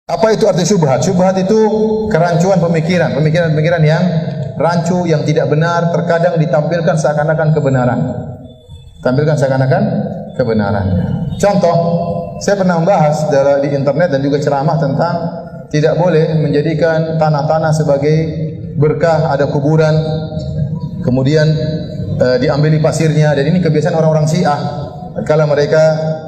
Apa itu arti syubhat? Syubhat itu kerancuan pemikiran, pemikiran yang rancu, yang tidak benar, terkadang ditampilkan seakan-akan kebenaran. Tampilkan seakan-akan kebenaran. Contoh, saya pernah membahas di internet dan juga ceramah tentang tidak boleh menjadikan tanah-tanah sebagai berkah, ada kuburan, kemudian diambili pasirnya, dan ini kebiasaan orang-orang Syiah. Kalau mereka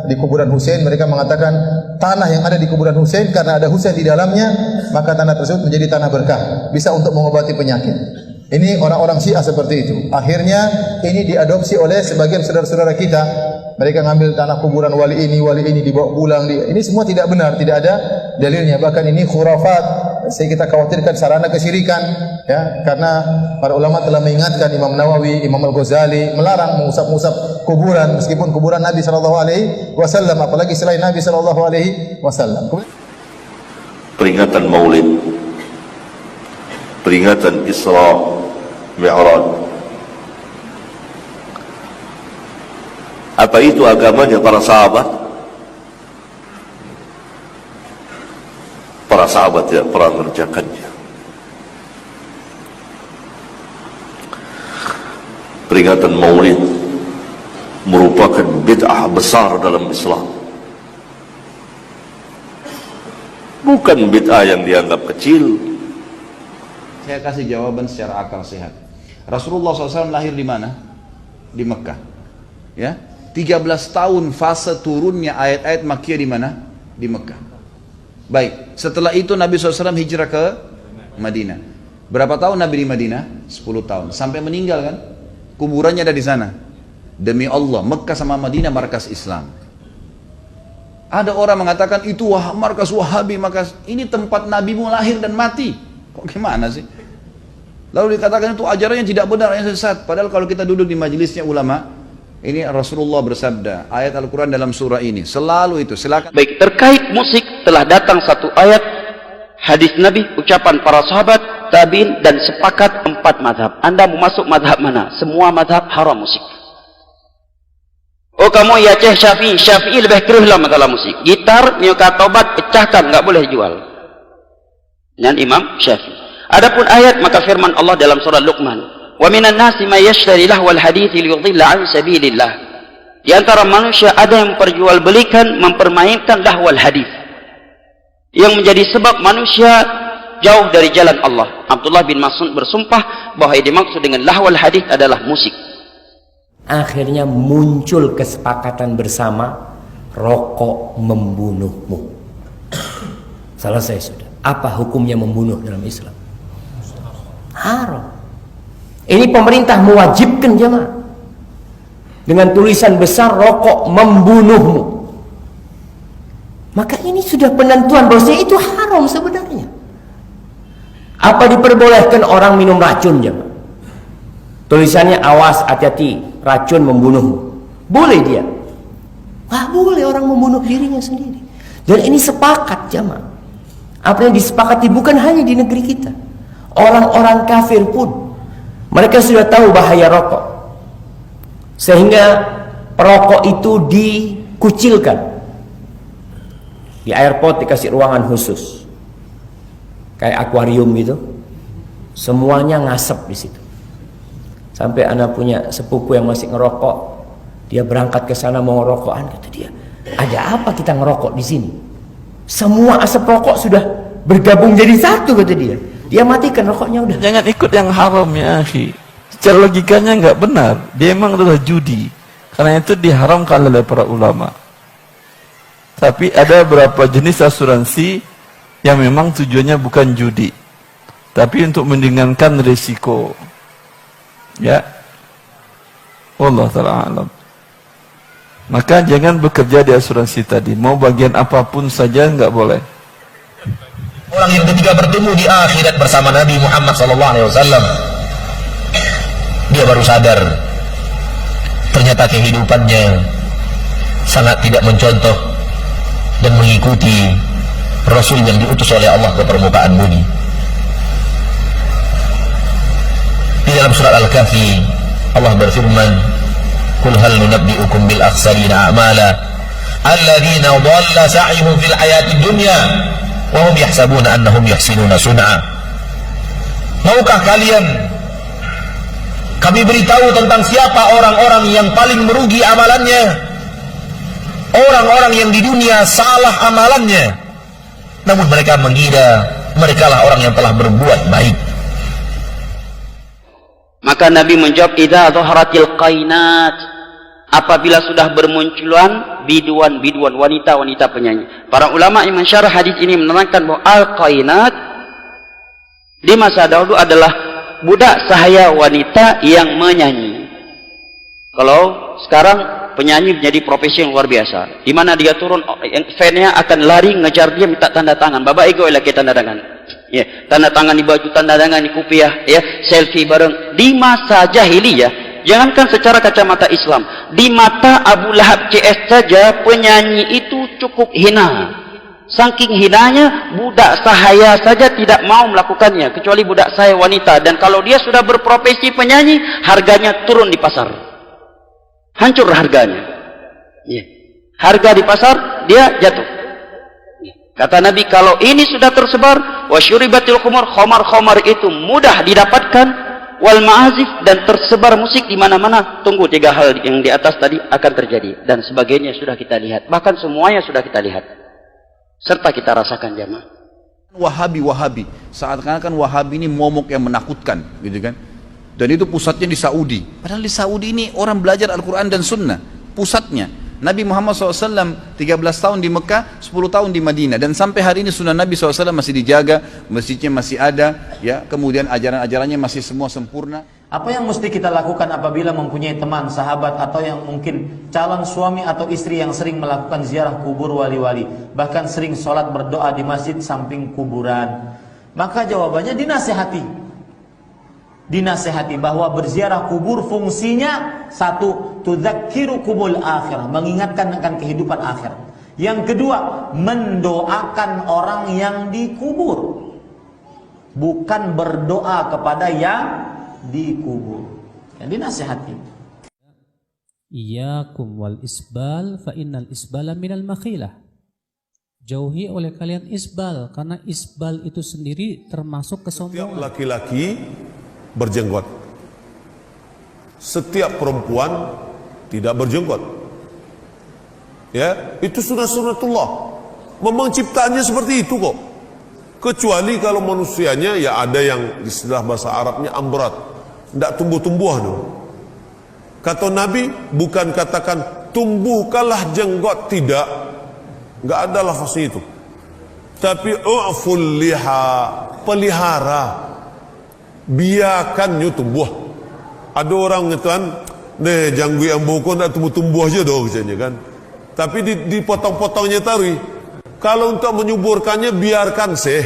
di kuburan Husain, mereka mengatakan tanah yang ada di kuburan Husain karena ada Husain di dalamnya, maka tanah tersebut menjadi tanah berkah, bisa untuk mengobati penyakit. Ini orang-orang Syiah seperti itu. Akhirnya ini diadopsi oleh sebagian saudara-saudara kita. Mereka ngambil tanah kuburan wali ini dibawa pulang. Ini semua tidak benar, tidak ada dalilnya. Bahkan ini khurafat. Saya kita khawatirkan sarana kesyirikan, ya, karena para ulama telah mengingatkan, Imam Nawawi, Imam Al-Ghazali melarang mengusap-usap kuburan, meskipun kuburan Nabi sallallahu alaihi wasallam, apalagi selain Nabi sallallahu alaihi wasallam. Peringatan Maulid, peringatan Isra Mi'raj. Apa itu agamanya para sahabat? Para sahabat tidak pernah mengerjakannya. Peringatan Maulid merupakan bid'ah besar dalam Islam. Bukan bid'ah yang dianggap kecil. Saya kasih jawaban secara akal sehat. Rasulullah SAW lahir di mana? Di Mekah. Ya, 13 tahun fase turunnya ayat-ayat Makkiyah di mana? Di Mekah. Baik, setelah itu Nabi SAW hijrah ke Madinah. Berapa tahun Nabi di Madinah? 10 tahun. Sampai meninggal kan? Kuburannya ada di sana. Demi Allah, Mekah sama Madinah markas Islam. Ada orang mengatakan itu markas Wahabi, markas ini tempat Nabimu lahir dan mati. Kok gimana sih? Lalu dikatakan itu ajarannya tidak benar, yang sesat. Padahal kalau kita duduk di majelisnya ulama, ini Rasulullah bersabda, ayat Al-Quran dalam surah ini, selalu itu, silakan. Baik, terkait musik telah datang satu ayat, hadis Nabi, ucapan para sahabat, tabi'in, dan sepakat 4 mazhab. Anda mau masuk mazhab mana? Semua mazhab haram musik. Oh kamu ya Syekh Syafi'i lebih keruh lah masalah musik. Gitar, nyuka tobat, pecahkan, nggak boleh jual. Dan Imam Syafi'i. Adapun ayat, maka firman Allah dalam surah Luqman, wa minan nasi may yashtari lahwal hadithi liyudhilla an sabilillah. Di antara manusia ada yang memperjualbelikan, mempermainkan lahwal hadith, yang menjadi sebab manusia jauh dari jalan Allah. Abdullah bin Mas'ud bersumpah bahwa yang dimaksud dengan lahwal hadith adalah musik. Akhirnya muncul kesepakatan bersama, rokok membunuhmu. Selesai sudah. Apa hukumnya membunuh dalam Islam? Haram. Ini pemerintah mewajibkan jemaah dengan tulisan besar, rokok membunuhmu. Maka ini sudah penentuan bahwasanya itu haram sebenarnya. Apa diperbolehkan orang minum racun jemaah? Tulisannya awas, hati-hati, racun membunuhmu. Boleh dia? Nggak boleh orang membunuh dirinya sendiri. Dan ini sepakat jemaah. Apa yang disepakati bukan hanya di negeri kita. Orang-orang kafir pun mereka sudah tahu bahaya rokok, sehingga perokok itu dikucilkan. Di airport dikasih ruangan khusus, kayak akuarium gitu, semuanya ngasep di situ. Sampai anak punya sepupu yang masih ngerokok, dia berangkat ke sana mau ngerokokan, kata dia, ada apa kita ngerokok di sini? Semua asap rokok sudah bergabung jadi satu, kata dia. Dia matikan rokoknya udah. Jangan ikut yang haram ya akhi. Secara logikanya nggak benar. Dia memang adalah judi. Karena itu diharamkan oleh para ulama. Tapi ada beberapa jenis asuransi yang memang tujuannya bukan judi, tapi untuk meringankan risiko. Ya. Wallahu ta'ala alam. Maka jangan bekerja di asuransi tadi. Mau bagian apapun saja nggak boleh. Orang yang ketiga bertemu di akhirat bersama Nabi Muhammad SAW. Dia baru sadar ternyata kehidupannya sangat tidak mencontoh dan mengikuti Rasul yang diutus oleh Allah ke permukaan bumi. Di dalam surat Al-Kahfi Allah berfirman, "Qul hal nunabbi'ukum bil akhsarina a'mala alladzina dhalla sa'yuhum fil hayatid dunya wa hum yahsabuna annahum yuhsinuna sun'a. Maukah kalian kami beritahu tentang siapa orang-orang yang paling merugi amalannya? Orang-orang yang di dunia salah amalannya, namun mereka mengira merekalah orang yang telah berbuat baik. Maka Nabi menjawab, idza dhaharatil qainat, apabila sudah bermunculan biduan-biduan, wanita-wanita penyanyi. Para ulama yang mensyarah hadis ini menerangkan bahwa al-qainat di masa dahulu adalah budak sahaya wanita yang menyanyi. Kalau sekarang penyanyi menjadi profesi yang luar biasa, di mana dia turun, fannya akan lari ngejar dia minta tanda tangan. Bapak ego lagi tanda tangan. Ya, tanda tangan di baju, tanda tangan di kopiah, ya, selfie bareng. Di masa jahiliyah, jangankan secara kacamata Islam, di mata Abu Lahab CS saja penyanyi itu cukup hina. Saking hinanya, budak sahaya saja tidak mau melakukannya, kecuali budak sahaya wanita. Dan kalau dia sudah berprofesi penyanyi, harganya turun di pasar, hancur harganya. Ya. Harga di pasar dia jatuh. Kata Nabi, kalau ini sudah tersebar, wasyuribatil khumur, khomar-khomar itu mudah didapatkan, wal ma'azif, dan tersebar musik di mana-mana. Tunggu 3 hal yang di atas tadi akan terjadi, dan sebagainya sudah kita lihat. Bahkan semuanya sudah kita lihat, serta kita rasakan jamaah. Wahabi, seakan-akan Wahabi ini momok yang menakutkan, gitu kan? Dan itu pusatnya di Saudi. Padahal di Saudi ini orang belajar Al-Quran dan Sunnah, pusatnya. Nabi Muhammad SAW 13 tahun di Mekah, 10 tahun di Madinah, dan sampai hari ini sunnah Nabi SAW masih dijaga, masjidnya masih ada, ya, kemudian ajaran-ajarannya masih semua sempurna. Apa yang mesti kita lakukan apabila mempunyai teman, sahabat, atau yang mungkin calon suami atau istri yang sering melakukan ziarah kubur wali-wali, bahkan sering sholat berdoa di masjid samping kuburan? Maka jawabannya dinasehati bahwa berziarah kubur fungsinya satu, tudzakirukumul akhirah, mengingatkan akan kehidupan akhirat. Yang kedua, mendoakan orang yang dikubur, bukan berdoa kepada yang dikubur. Jadi nasihati. Iyyakum wal isbal fa innal isbala minal makhilah. Jauhi oleh kalian isbal, karena isbal itu sendiri termasuk kesombongan. Setiap laki-laki berjenggot, setiap perempuan tidak berjenggot. Ya, itu sunatullah. Memang ciptaannya seperti itu kok. Kecuali kalau manusianya, ya ada yang istilah bahasa Arabnya amrat, tidak tumbuh-tumbuh dong. Kata Nabi, bukan katakan tumbuhkanlah jenggot, tidak, nggak ada lafaznya itu. Tapi u'ful liha, pelihara, biarkannya tumbuh. Ada orang ngetuan, nih janggut yang boko nak tumbuh-tumbuh aja dong, misalnya kan. Tapi dipotong-potongnya taruh. Kalau untuk menyuburkannya biarkan sih,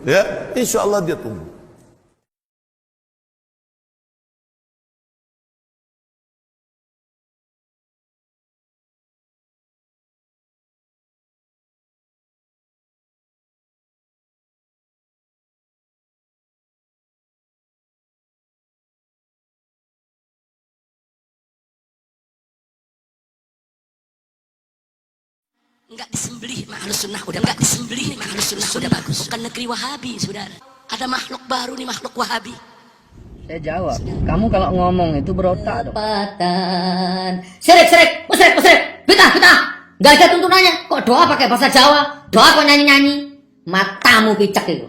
ya, insya Allah dia tumbuh. Enggak disembelih sama Ahlus Sunnah, udah enggak disembelih sama Ahlus Sunnah, udah bagus. Bukan negeri Wahabi, saudara. Ada makhluk baru nih, makhluk Wahabi. Saya jawab, kamu kalau ngomong itu berotak dong. Syirik, musyrik, bid'ah. Enggak ada tuntunannya. Kok doa pakai bahasa Jawa? Doa kok nyanyi-nyanyi? Matamu picak itu.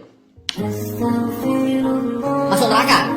Masuk neraka.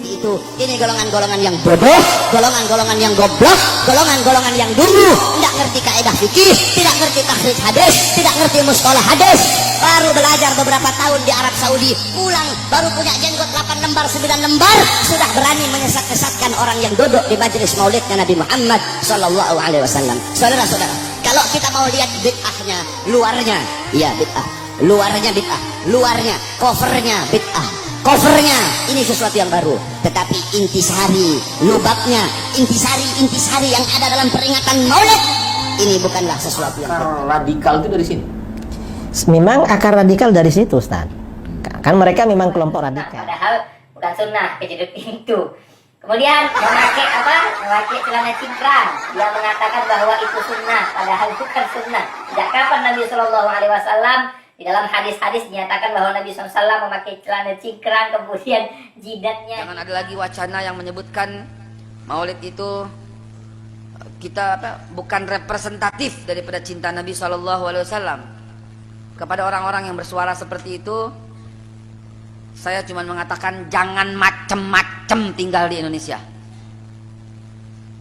Itu. Ini golongan-golongan yang bodoh, golongan-golongan yang goblok, golongan-golongan yang dungu, tidak ngerti kaidah fikih, tidak ngerti takhrij hadis, tidak ngerti mustalah hadis. Baru belajar beberapa tahun di Arab Saudi, pulang baru punya jenggot 8 lembar, 9 lembar, sudah berani menyesat-kesatkan orang yang duduk di majelis maulidnya Nabi Muhammad sallallahu alaihi wasallam. Saudara-saudara, kalau kita mau lihat bid'ahnya, luarnya, iya bid'ah, luarnya bid'ah, luarnya, covernya bid'ah. Covernya ini sesuatu yang baru, tetapi intisari, lubabnya, intisari yang ada dalam peringatan Maulid ini bukanlah sesuatu yang akar radikal itu dari sini. Memang akar radikal dari situ, Ustaz. Kan mereka memang kelompok radikal. Padahal bukan sunnah kejedut itu. Kemudian memakai apa? Memakai celana cingkrang. Dia mengatakan bahwa itu sunnah, padahal bukan sunnah. Sejak kapan Nabi Shallallahu Alaihi Wasallam di dalam hadis-hadis dinyatakan bahwa Nabi SAW memakai celana cingkrang, kemudian jidatnya. Jangan ada lagi wacana yang menyebutkan Maulid itu kita bukan representatif daripada cinta Nabi Shallallahu Alaihi Wasallam. Kepada orang-orang yang bersuara seperti itu, saya cuma mengatakan jangan macem-macem tinggal di Indonesia.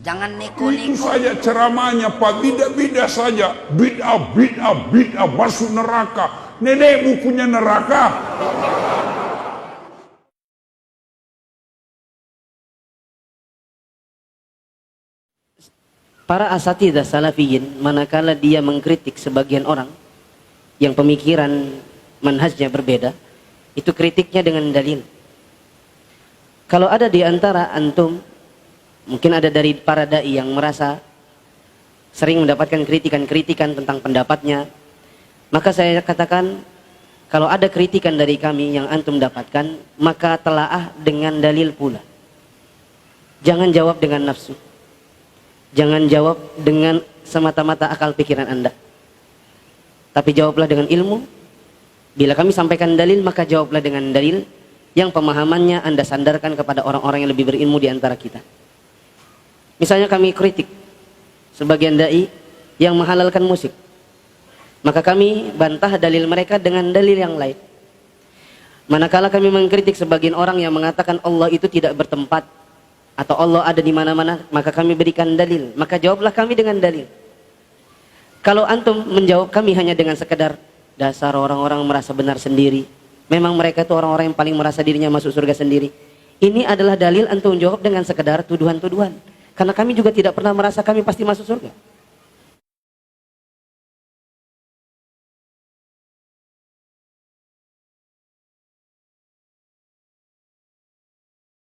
Jangan neko-neko. Itu saja ceramahnya Pak, bida-bida saja. Bid'ah masuk neraka. Nenekmu punya neraka. Para asatidzah salafiyin manakala dia mengkritik sebagian orang yang pemikiran manhajnya berbeda, itu kritiknya dengan dalil. Kalau ada di antara antum, mungkin ada dari para dai yang merasa sering mendapatkan kritikan-kritikan tentang pendapatnya, maka saya katakan, kalau ada kritikan dari kami yang antum dapatkan, maka telaah dengan dalil pula. Jangan jawab dengan nafsu. Jangan jawab dengan semata-mata akal pikiran Anda. Tapi jawablah dengan ilmu. Bila kami sampaikan dalil, maka jawablah dengan dalil yang pemahamannya Anda sandarkan kepada orang-orang yang lebih berilmu di antara kita. Misalnya kami kritik sebagian dai yang menghalalkan musik, maka kami bantah dalil mereka dengan dalil yang lain. Manakala kami mengkritik sebagian orang yang mengatakan Allah itu tidak bertempat atau Allah ada di mana-mana, maka kami berikan dalil, maka jawablah kami dengan dalil. Kalau antum menjawab kami hanya dengan sekedar dasar orang-orang merasa benar sendiri, memang mereka itu orang-orang yang paling merasa dirinya masuk surga sendiri, ini adalah dalil, antum jawab dengan sekedar tuduhan-tuduhan. Karena kami juga tidak pernah merasa kami pasti masuk surga.